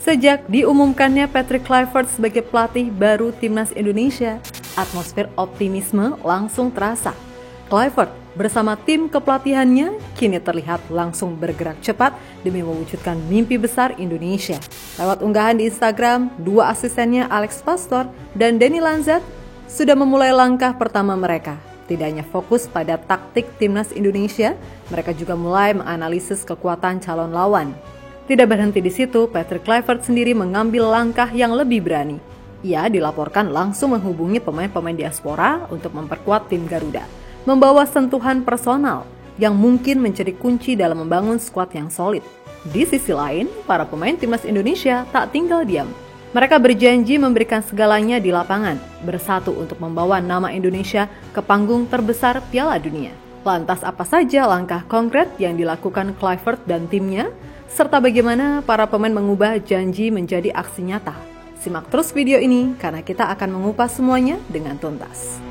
Sejak diumumkannya Patrick Kluivert sebagai pelatih baru Timnas Indonesia, atmosfer optimisme langsung terasa. Kluivert bersama tim kepelatihannya kini terlihat langsung bergerak cepat demi mewujudkan mimpi besar Indonesia. Lewat unggahan di Instagram, dua asistennya Alex Pastoor dan Denny Lanzat sudah memulai langkah pertama mereka. Tidak hanya fokus pada taktik Timnas Indonesia, mereka juga mulai menganalisis kekuatan calon lawan. Tidak berhenti di situ, Patrick Kluivert sendiri mengambil langkah yang lebih berani. Ia dilaporkan langsung menghubungi pemain-pemain diaspora untuk memperkuat tim Garuda, membawa sentuhan personal yang mungkin menjadi kunci dalam membangun skuad yang solid. Di sisi lain, para pemain Timnas Indonesia tak tinggal diam. Mereka berjanji memberikan segalanya di lapangan, bersatu untuk membawa nama Indonesia ke panggung terbesar Piala Dunia. Lantas apa saja langkah konkret yang dilakukan Kluivert dan timnya, serta bagaimana para pemain mengubah janji menjadi aksi nyata? Simak terus video ini karena kita akan mengupas semuanya dengan tuntas.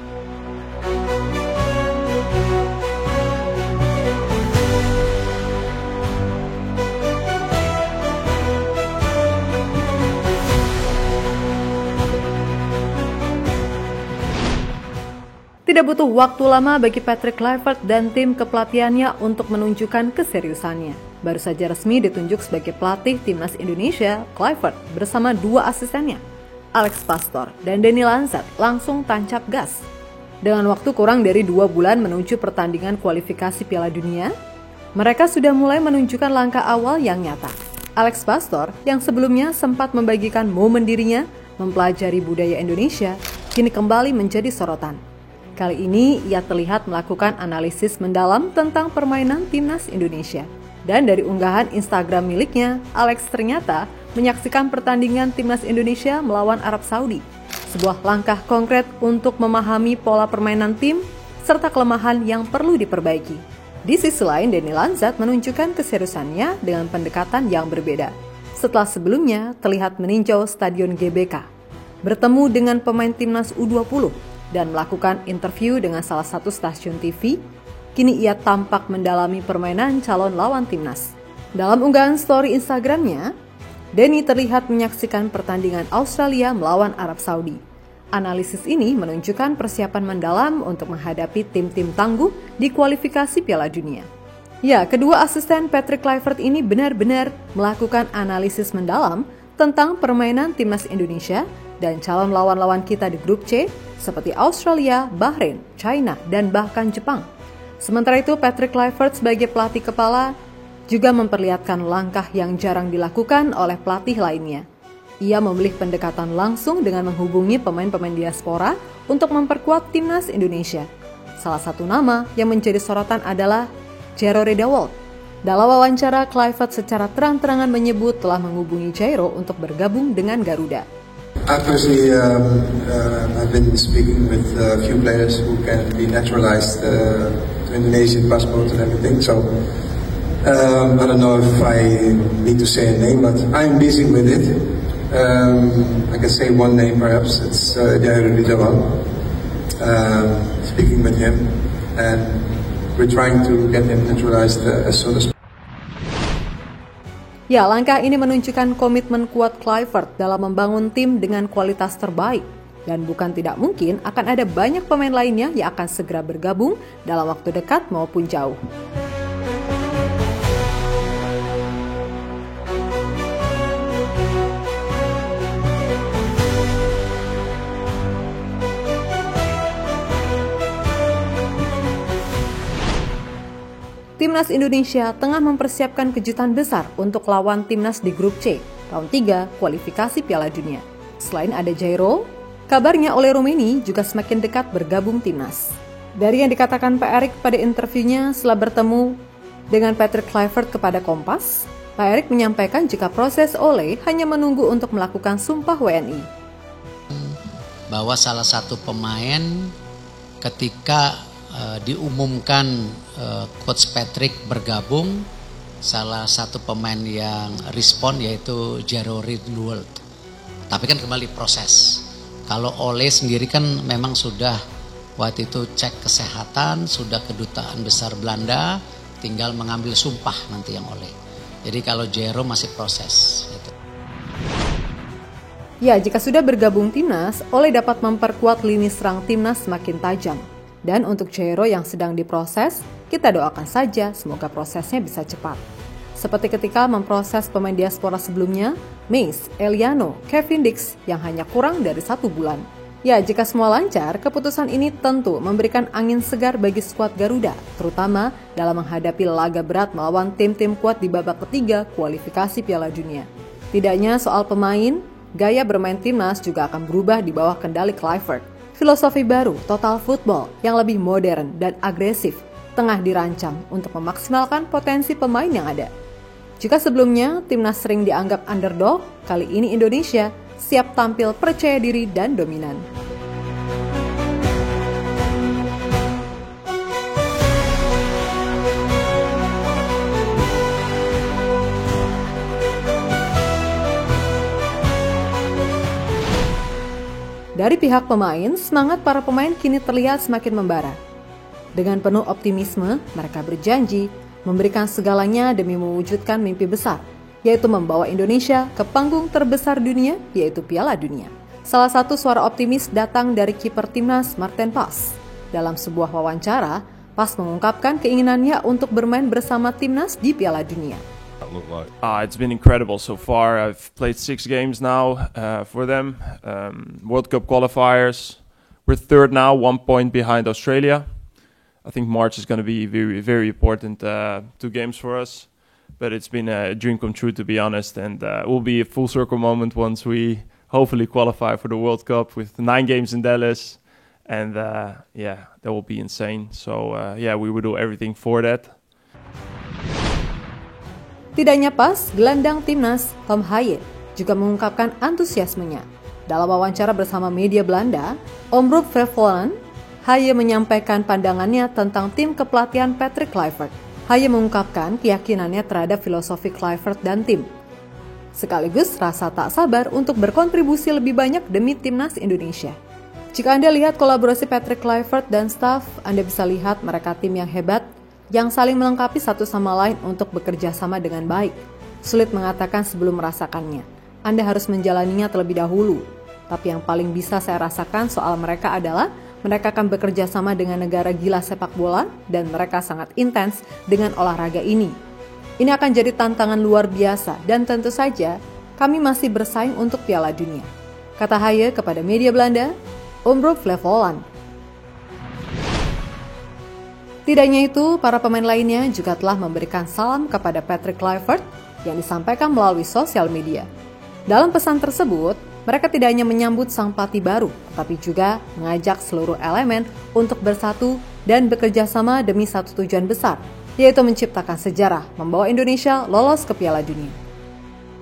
Tidak butuh waktu lama bagi Patrick Kluivert dan tim kepelatihannya untuk menunjukkan keseriusannya. Baru saja resmi ditunjuk sebagai pelatih Timnas Indonesia, Kluivert bersama dua asistennya, Alex Pastoor dan Denny Lanzat langsung tancap gas. Dengan waktu kurang dari 2 bulan menuju pertandingan kualifikasi Piala Dunia, mereka sudah mulai menunjukkan langkah awal yang nyata. Alex Pastoor yang sebelumnya sempat membagikan momen dirinya mempelajari budaya Indonesia, kini kembali menjadi sorotan. Kali ini ia terlihat melakukan analisis mendalam tentang permainan Timnas Indonesia. Dan dari unggahan Instagram miliknya, Alex ternyata menyaksikan pertandingan Timnas Indonesia melawan Arab Saudi. Sebuah langkah konkret untuk memahami pola permainan tim serta kelemahan yang perlu diperbaiki. Di sisi lain, Denny Lanzat menunjukkan keseriusannya dengan pendekatan yang berbeda. Setelah sebelumnya terlihat meninjau Stadion GBK, bertemu dengan pemain Timnas U20, dan melakukan interview dengan salah satu stasiun TV, kini ia tampak mendalami permainan calon lawan Timnas. Dalam unggahan story Instagramnya, Denny terlihat menyaksikan pertandingan Australia melawan Arab Saudi. Analisis ini menunjukkan persiapan mendalam untuk menghadapi tim-tim tangguh di kualifikasi Piala Dunia. Ya, kedua asisten Patrick Kluivert ini benar-benar melakukan analisis mendalam tentang permainan Timnas Indonesia dan calon lawan-lawan kita di grup C seperti Australia, Bahrain, China, dan bahkan Jepang. Sementara itu, Patrick Kluivert sebagai pelatih kepala juga memperlihatkan langkah yang jarang dilakukan oleh pelatih lainnya. Ia memilih pendekatan langsung dengan menghubungi pemain-pemain diaspora untuk memperkuat Timnas Indonesia. Salah satu nama yang menjadi sorotan adalah Jairo Riedewald. Dalam wawancara, Kluivert secara terang-terangan menyebut telah menghubungi Jairo untuk bergabung dengan Garuda. Obviously, I've been speaking with a few players who can be naturalized to Indonesian passport and everything. So I don't know if I need to say a name, but I'm busy with it. I can say one name perhaps. It's Jairo Riedewald. Speaking with him, and we're trying to get him naturalized as soon as possible. Ya, langkah ini menunjukkan komitmen kuat Kluivert dalam membangun tim dengan kualitas terbaik. Dan bukan tidak mungkin akan ada banyak pemain lainnya yang akan segera bergabung dalam waktu dekat maupun jauh. Timnas Indonesia tengah mempersiapkan kejutan besar untuk lawan Timnas di grup C, round 3 kualifikasi Piala Dunia. Selain ada Jairo, kabarnya Ole Roemeni juga semakin dekat bergabung Timnas. Dari yang dikatakan Pak Erick pada interviewnya setelah bertemu dengan Patrick Kluivert kepada Kompas, Pak Erick menyampaikan jika proses Ole hanya menunggu untuk melakukan sumpah WNI. Bahwa salah satu pemain ketika diumumkan Coach Patrick bergabung, salah satu pemain yang respon yaitu Jairo Riedewald. Tapi kan kembali proses. Kalau Ole sendiri kan memang sudah waktu itu cek kesehatan, sudah kedutaan besar Belanda, tinggal mengambil sumpah nanti yang Ole. Jadi kalau Jairo masih proses. Gitu. Ya, jika sudah bergabung timnas, Ole dapat memperkuat lini serang timnas semakin tajam. Dan untuk Jairo yang sedang diproses, kita doakan saja semoga prosesnya bisa cepat. Seperti ketika memproses pemain diaspora sebelumnya, Mace, Eliano, Kevin Dix yang hanya kurang dari 1 bulan. Ya, jika semua lancar, keputusan ini tentu memberikan angin segar bagi skuad Garuda, terutama dalam menghadapi laga berat melawan tim-tim kuat di babak ketiga kualifikasi Piala Dunia. Tidak hanya soal pemain, gaya bermain timnas juga akan berubah di bawah kendali Kluivert. Filosofi baru, total football yang lebih modern dan agresif tengah dirancang untuk memaksimalkan potensi pemain yang ada. Jika sebelumnya timnas sering dianggap underdog, kali ini Indonesia siap tampil percaya diri dan dominan. Dari pihak pemain, semangat para pemain kini terlihat semakin membara. Dengan penuh optimisme, mereka berjanji memberikan segalanya demi mewujudkan mimpi besar, yaitu membawa Indonesia ke panggung terbesar dunia, yaitu Piala Dunia. Salah satu suara optimis datang dari kiper timnas Marten Pas. Dalam sebuah wawancara, Pas mengungkapkan keinginannya untuk bermain bersama timnas di Piala Dunia. It's been incredible so far. I've played 6 games now for them. World Cup qualifiers. We're third now, 1 point behind Australia. I think March is going to be very, very important 2 games for us. But it's been a dream come true, to be honest. And it will be a full circle moment once we hopefully qualify for the World Cup with 9 games in Dallas. And that will be insane. So we will do everything for that. Tidak hanya Pas, gelandang timnas Tom Haaien juga mengungkapkan antusiasmenya. Dalam wawancara bersama media Belanda, Omroep Flevoland, Haaien menyampaikan pandangannya tentang tim kepelatihan Patrick Kluivert. Haaien mengungkapkan keyakinannya terhadap filosofi Kluivert dan tim. Sekaligus rasa tak sabar untuk berkontribusi lebih banyak demi timnas Indonesia. Jika Anda lihat kolaborasi Patrick Kluivert dan staf, Anda bisa lihat mereka tim yang hebat, yang saling melengkapi satu sama lain untuk bekerja sama dengan baik. Sulit mengatakan sebelum merasakannya. Anda harus menjalaninya terlebih dahulu. Tapi yang paling bisa saya rasakan soal mereka adalah mereka akan bekerja sama dengan negara gila sepak bola dan mereka sangat intens dengan olahraga ini. Ini akan jadi tantangan luar biasa dan tentu saja kami masih bersaing untuk Piala Dunia, kata Haaien kepada media Belanda, Omroep Flevoland. Tidak hanya itu, para pemain lainnya juga telah memberikan salam kepada Patrick Kluivert yang disampaikan melalui sosial media. Dalam pesan tersebut, mereka tidak hanya menyambut sang pelatih baru, tetapi juga mengajak seluruh elemen untuk bersatu dan bekerja sama demi satu tujuan besar, yaitu menciptakan sejarah membawa Indonesia lolos ke Piala Dunia.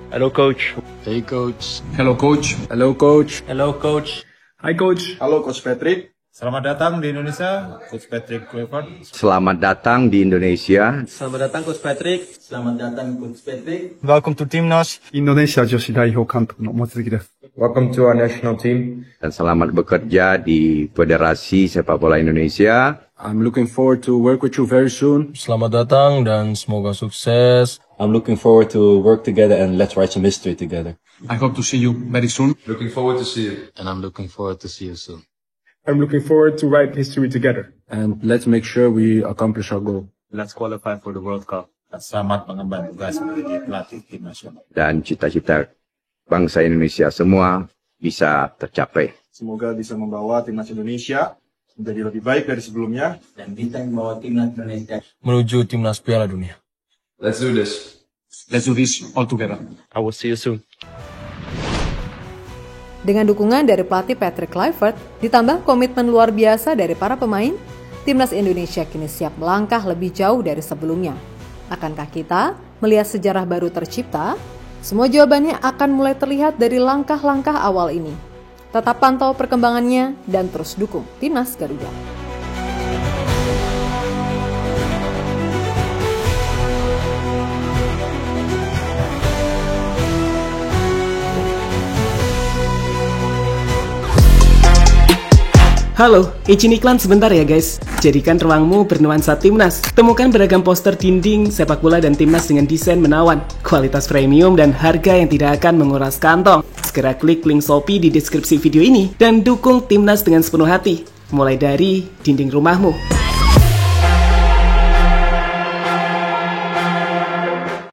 Hello, Coach. Hey, Coach. Hello, Coach. Hello, Coach. Hello, Coach. Hi, Coach. Halo, Coach Patrick. Selamat datang di Indonesia, Coach Patrick Kluivert. Selamat datang di Indonesia. Selamat datang, Coach Patrick. Selamat datang, Coach Patrick. Welcome to Timnas. インドネシア女子代表監督の望月です。 Welcome to our national team. Dan selamat bekerja di Federasi Sepak Bola Indonesia. I'm looking forward to work with you very soon. Selamat datang dan semoga sukses. I'm looking forward to work together and let's write some history together. I hope to see you very soon. Looking forward to see you. And I'm looking forward to see you soon. I'm looking forward to write history together. And let's make sure we accomplish our goal. Let's qualify for the World Cup. Selamat mengemban tugas menjadi pelatih tim nasional. Dan cita-cita bangsa Indonesia semua bisa tercapai. Semoga bisa membawa timnas Indonesia menjadi lebih baik dari sebelumnya Dan kita membawa timnas Indonesia Menuju timnas Piala Dunia. Let's do this. Let's do this all together. I will see you soon. Dengan dukungan dari pelatih Patrick Kluivert, ditambah komitmen luar biasa dari para pemain, timnas Indonesia kini siap melangkah lebih jauh dari sebelumnya. Akankah kita melihat sejarah baru tercipta? Semua jawabannya akan mulai terlihat dari langkah-langkah awal ini. Tetap pantau perkembangannya dan terus dukung Timnas Garuda. Halo, izin iklan sebentar ya guys. Jadikan ruangmu bernuansa Timnas. Temukan beragam poster dinding, sepak bola dan Timnas dengan desain menawan, kualitas premium dan harga yang tidak akan menguras kantong. Segera klik link Shopee di deskripsi video ini dan dukung Timnas dengan sepenuh hati. Mulai dari dinding rumahmu.